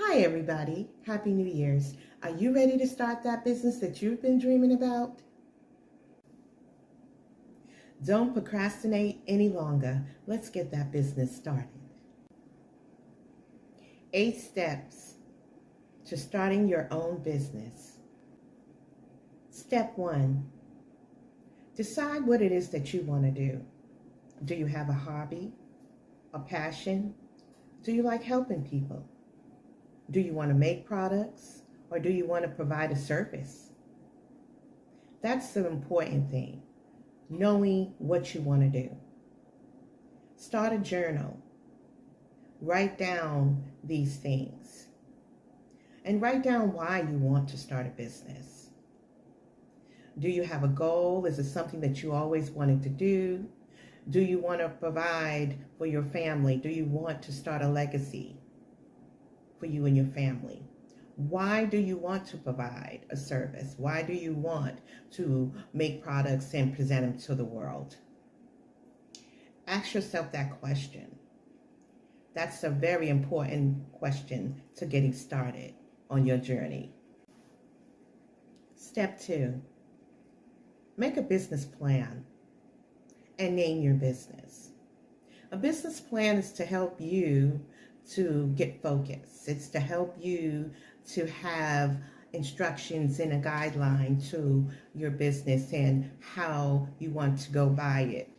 Hi everybody, Happy New Year's. Are you ready to start that business that you've been dreaming about? Don't procrastinate any longer. Let's get that business started. 8 steps to starting your own business. Step 1, decide what it is that you want to do. Do you have a hobby, a passion? Do you like helping people? Do you want to make products, or do you want to provide a service? That's the important thing, knowing what you want to do. Start a journal. Write down these things. And write down why you want to start a business. Do you have a goal? Is it something that you always wanted to do? Do you want to provide for your family? Do you want to start a legacy for you and your family? Why do you want to provide a service? Why do you want to make products and present them to the world? Ask yourself that question. That's a very important question to getting started on your journey. Step 2, make a business plan and name your business. A business plan is to help you to get focused. It's to help you to have instructions and a guideline to your business and how you want to go by it.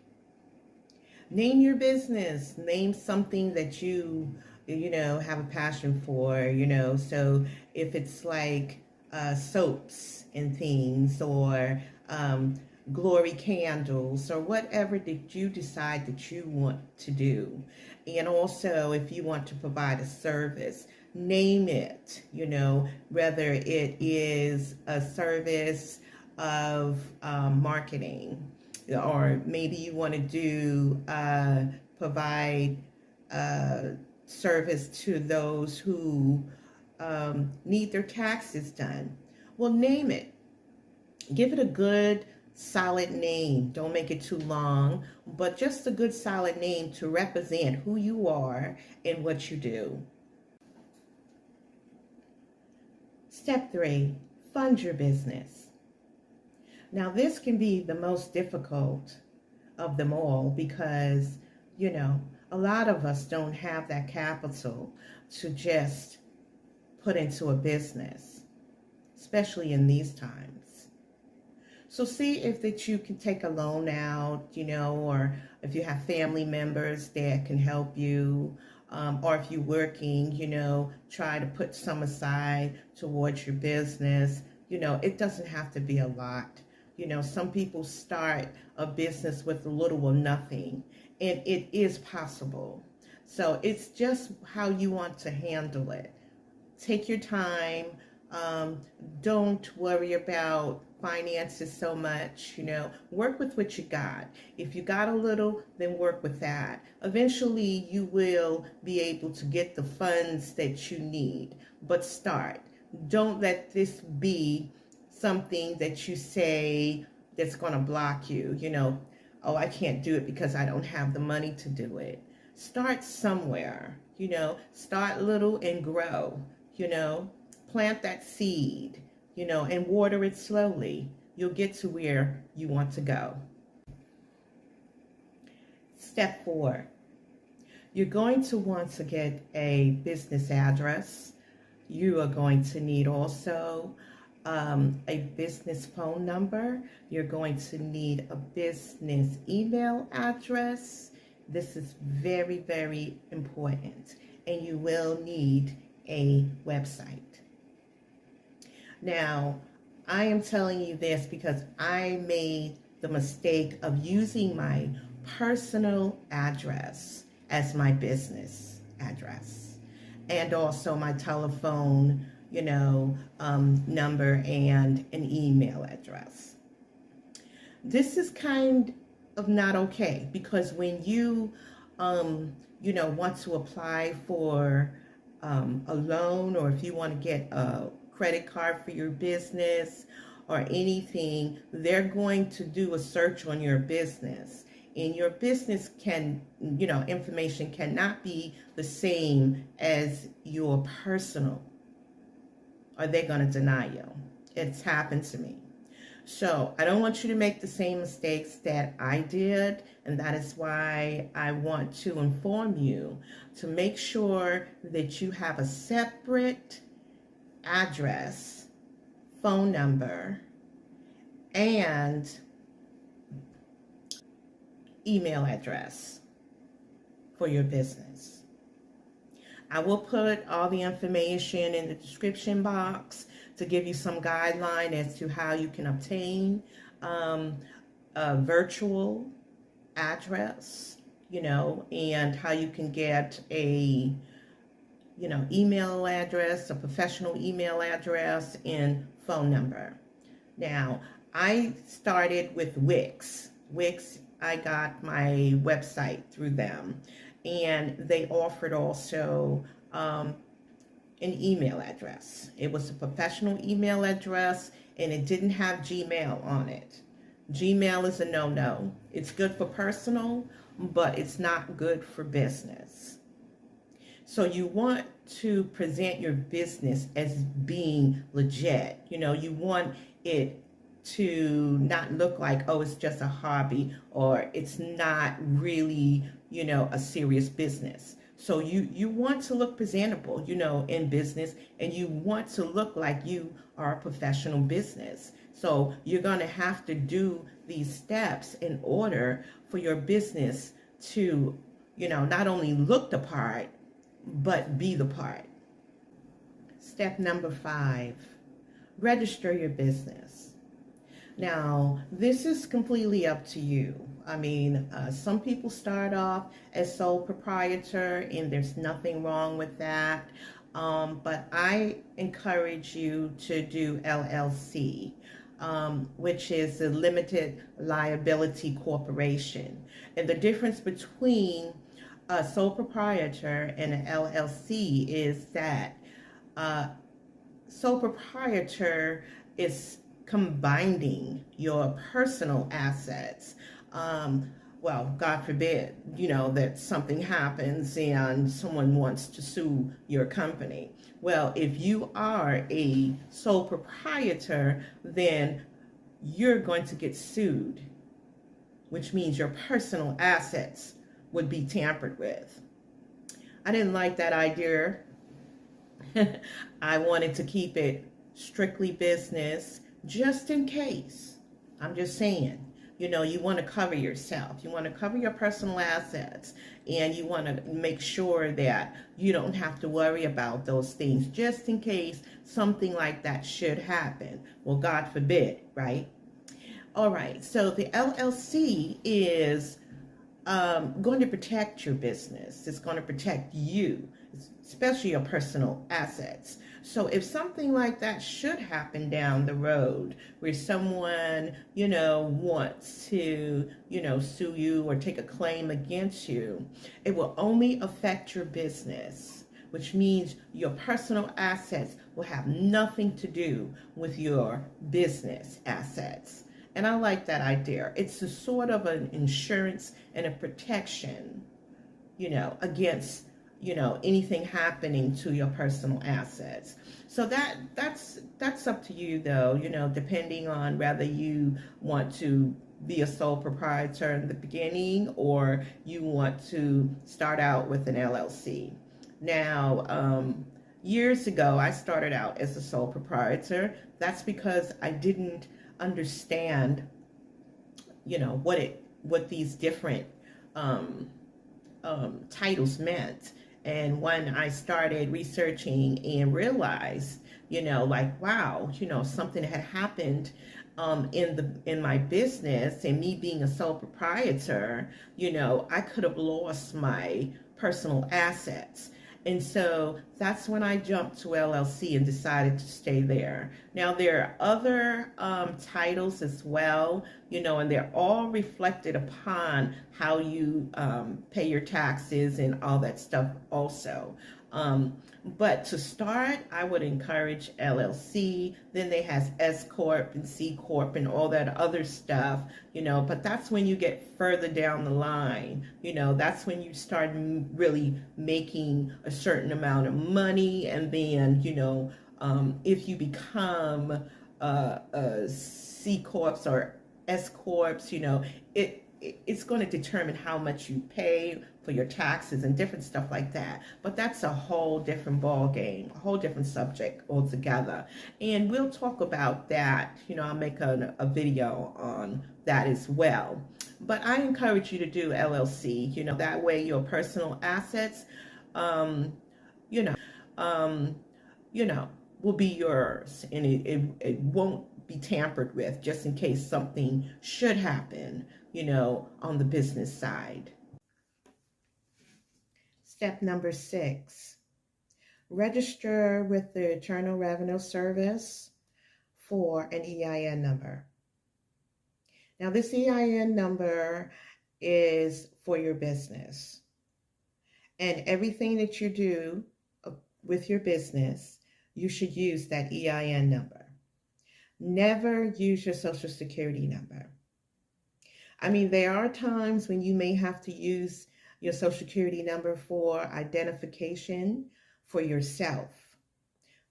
Name your business. Name something that you have a passion for, so if it's like soaps and things, or glory candles, or whatever that you decide that you want to do. And also, if you want to provide a service, name it, whether it is a service of marketing, or maybe you want to do provide service to those who need their taxes done. Well, name it. Give it a good solid name. Don't make it too long, but just a good solid name to represent who you are and what you do. Step 3, fund your business. Now, this can be the most difficult of them all because, a lot of us don't have that capital to just put into a business, especially in these times. So see if that you can take a loan out, or if you have family members that can help you, or if you're working, try to put some aside towards your business. It doesn't have to be a lot. Some people start a business with little or nothing, and it is possible. So it's just how you want to handle it. Take your time. Don't worry about finances so much. Work with what you got. If you got a little, then work with that. Eventually you will be able to get the funds that you need, but start. Don't let this be something that you say that's going to block you. Oh, I can't do it because I don't have the money to do it. Start somewhere. Start little and grow. Plant that seed, and water it slowly. You'll get to where you want to go. Step 4, you're going to want to get a business address. You are going to need also a business phone number. You're going to need a business email address. This is very, very important. And you will need a website. Now, I am telling you this because I made the mistake of using my personal address as my business address, and also my telephone, number and an email address. This is kind of not okay because when you, want to apply for a loan, or if you want to get a credit card for your business or anything, they're going to do a search on your business. and your business information cannot be the same as your personal, or they're going to deny you. It's happened to me. So I don't want you to make the same mistakes that I did, and that is why I want to inform you to make sure that you have a separate address, phone number, and email address for your business. I will put all the information in the description box to give you some guideline as to how you can obtain a virtual address, and how you can get a email address, a professional email address, and phone number. Now, I started with Wix. I got my website through them, and they offered also an email address. It was a professional email address, and it didn't have Gmail on it. Gmail is a no-no. It's good for personal, but it's not good for business. So you want to present your business as being legit. You want it to not look like, oh, it's just a hobby, or it's not really, a serious business. So you want to look presentable, in business, and you want to look like you are a professional business. So you're going to have to do these steps in order for your business to, not only look the part, but be the part. Step number 5, register your business. Now, this is completely up to you. I mean, some people start off as sole proprietor, and there's nothing wrong with that. But I encourage you to do LLC, which is a limited liability corporation. And the difference between a sole proprietor and an LLC is that sole proprietor is combining your personal assets. Well, God forbid, that something happens and someone wants to sue your company. Well, if you are a sole proprietor, then you're going to get sued, which means your personal assets would be tampered with. I didn't like that idea. I wanted to keep it strictly business, just in case. I'm just saying, you want to cover yourself. You want to cover your personal assets, and you want to make sure that you don't have to worry about those things, just in case something like that should happen. Well, God forbid, right? All right, so the LLC is going to protect your business. It's going to protect you, especially your personal assets. So if something like that should happen down the road, where someone, wants to, sue you or take a claim against you, it will only affect your business, which means your personal assets will have nothing to do with your business assets. And I like that idea. It's a sort of an insurance and a protection, against, anything happening to your personal assets. So that's up to you, though, depending on whether you want to be a sole proprietor in the beginning or you want to start out with an LLC. Now, years ago, I started out as a sole proprietor. That's because I didn't understand, what these different titles meant. And when I started researching and realized, wow, something had happened in my business, and me being a sole proprietor, I could have lost my personal assets. And so that's when I jumped to LLC and decided to stay there. Now, there are other titles as well, and they're all reflected upon how you pay your taxes and all that stuff also. But to start, I would encourage LLC. Then they has S Corp and C Corp and all that other stuff, but that's when you get further down the line. That's when you start really making a certain amount of money. And then, if you become C Corps or S Corps, it's going to determine how much you pay for your taxes and different stuff like that. But that's a whole different ball game, a whole different subject altogether. And we'll talk about that. I'll make a video on that as well. But I encourage you to do LLC. That way your personal assets, you know, um, will be yours, and it won't be tampered with, just in case something should happen, on the business side. Step number 6, register with the Internal Revenue Service for an EIN number. Now, this EIN number is for your business, and everything that you do with your business, you should use that EIN number. Never use your Social Security number. I mean, there are times when you may have to use your Social Security number for identification for yourself.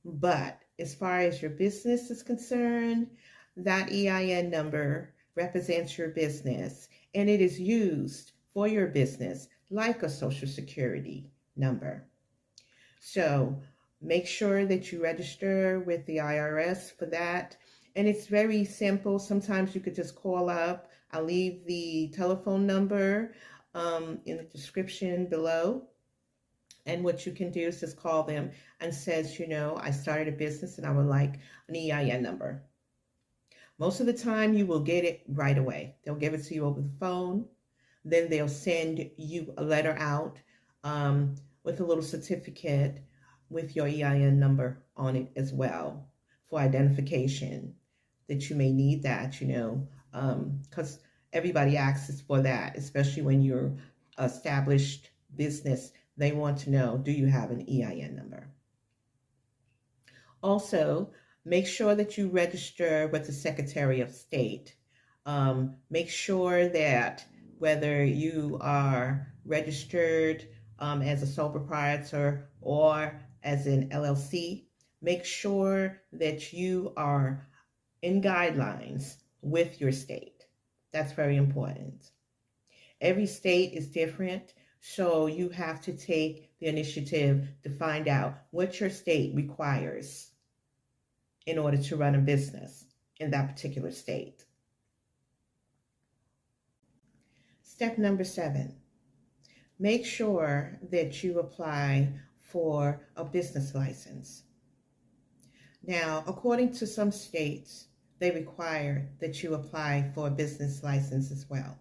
But as far as your business is concerned, that EIN number represents your business, and it is used for your business like a Social Security number. So make sure that you register with the IRS for that. And it's very simple. Sometimes you could just call up. I'll leave the telephone number in the description below. And what you can do is just call them and says, I started a business and I would like an EIN number. Most of the time you will get it right away. They'll give it to you over the phone. Then they'll send you a letter out with a little certificate with your EIN number on it as well for identification, that you may need that, because everybody asks for that, especially when you're established business. They want to know, do you have an EIN number? Also, make sure that you register with the Secretary of State. Make sure that whether you are registered as a sole proprietor or as an LLC, make sure that you are in guidelines with your state. That's very important. Every state is different, so you have to take the initiative to find out what your state requires in order to run a business in that particular state. Step number 7, make sure that you apply for a business license. Now, according to some states, they require that you apply for a business license as well.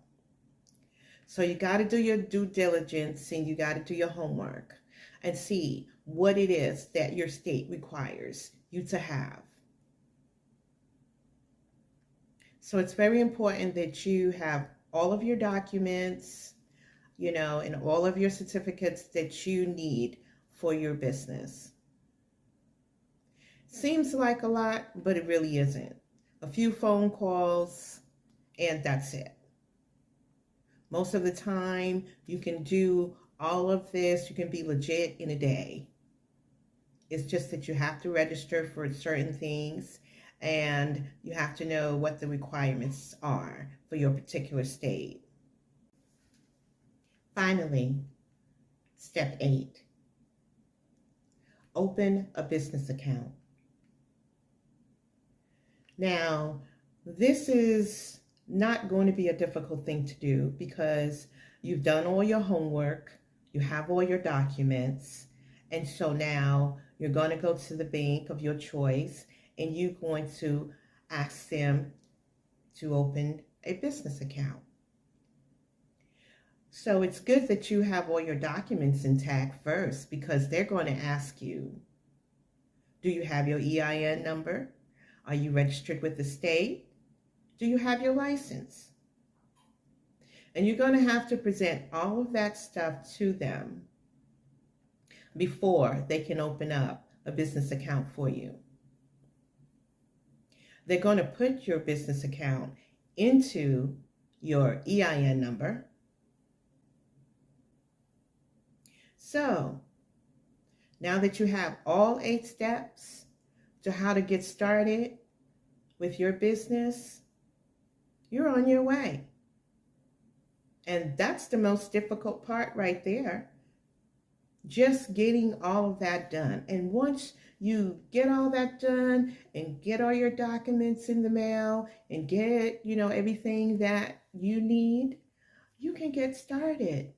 So you got to do your due diligence and you got to do your homework and see what it is that your state requires you to have. So it's very important that you have all of your documents, and all of your certificates that you need for your business. Seems like a lot, but it really isn't. A few phone calls, and that's it. Most of the time, you can do all of this. You can be legit in a day. It's just that you have to register for certain things, and you have to know what the requirements are for your particular state. Finally, step 8, open a business account. Now, this is not going to be a difficult thing to do because you've done all your homework, you have all your documents, and so now you're going to go to the bank of your choice and you're going to ask them to open a business account. So it's good that you have all your documents intact first, because they're going to ask you, do you have your EIN number? Are you registered with the state? Do you have your license? And you're going to have to present all of that stuff to them before they can open up a business account for you. They're going to put your business account into your EIN number. So now that you have all 8 steps to how to get started with your business, you're on your way. And that's the most difficult part right there. Just getting all of that done. And once you get all that done and get all your documents in the mail and get, everything that you need, you can get started.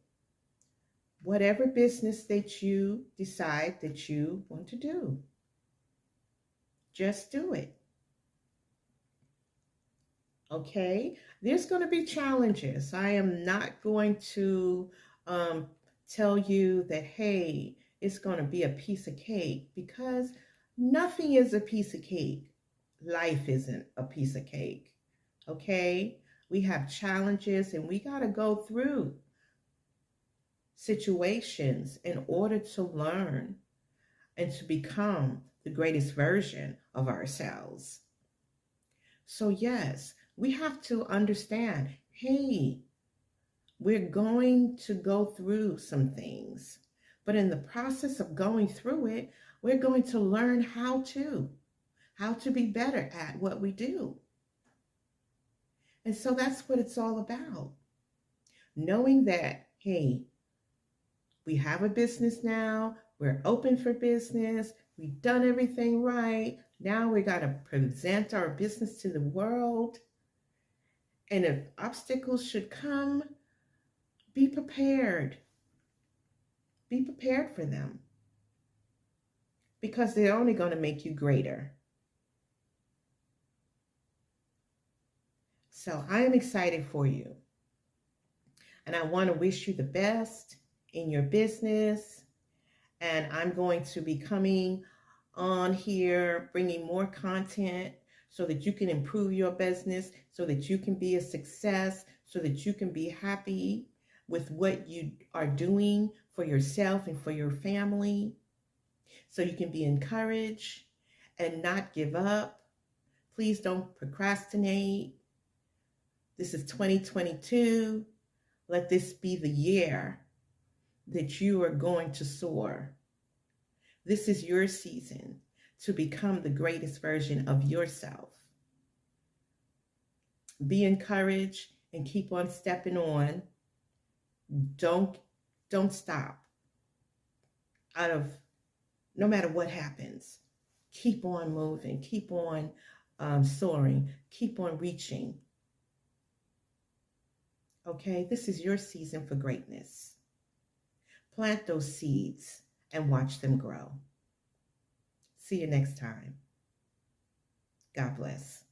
Whatever business that you decide that you want to do, just do it. Okay? There's going to be challenges. I am not going to tell you that, hey, it's going to be a piece of cake, because nothing is a piece of cake. Life isn't a piece of cake. Okay? We have challenges, and we got to go through situations in order to learn and to become the greatest version of ourselves. So yes, we have to understand, hey, we're going to go through some things, but in the process of going through it, we're going to learn how to be better at what we do. And so that's what it's all about. Knowing that, hey, we have a business now, we're open for business, we've done everything right, now we got to present our business to the world. And if obstacles should come, be prepared. Be prepared for them, because they're only going to make you greater. So I am excited for you. And I want to wish you the best in your business. And I'm going to be coming on here, bringing more content so that you can improve your business, so that you can be a success, so that you can be happy with what you are doing for yourself and for your family, so you can be encouraged and not give up. Please don't procrastinate. This is 2022. Let this be the year that you are going to soar. This is your season to become the greatest version of yourself. Be encouraged and keep on stepping on. Don't stop. No matter what happens, keep on moving, keep on soaring, keep on reaching. Okay, this is your season for greatness. Plant those seeds and watch them grow. See you next time. God bless.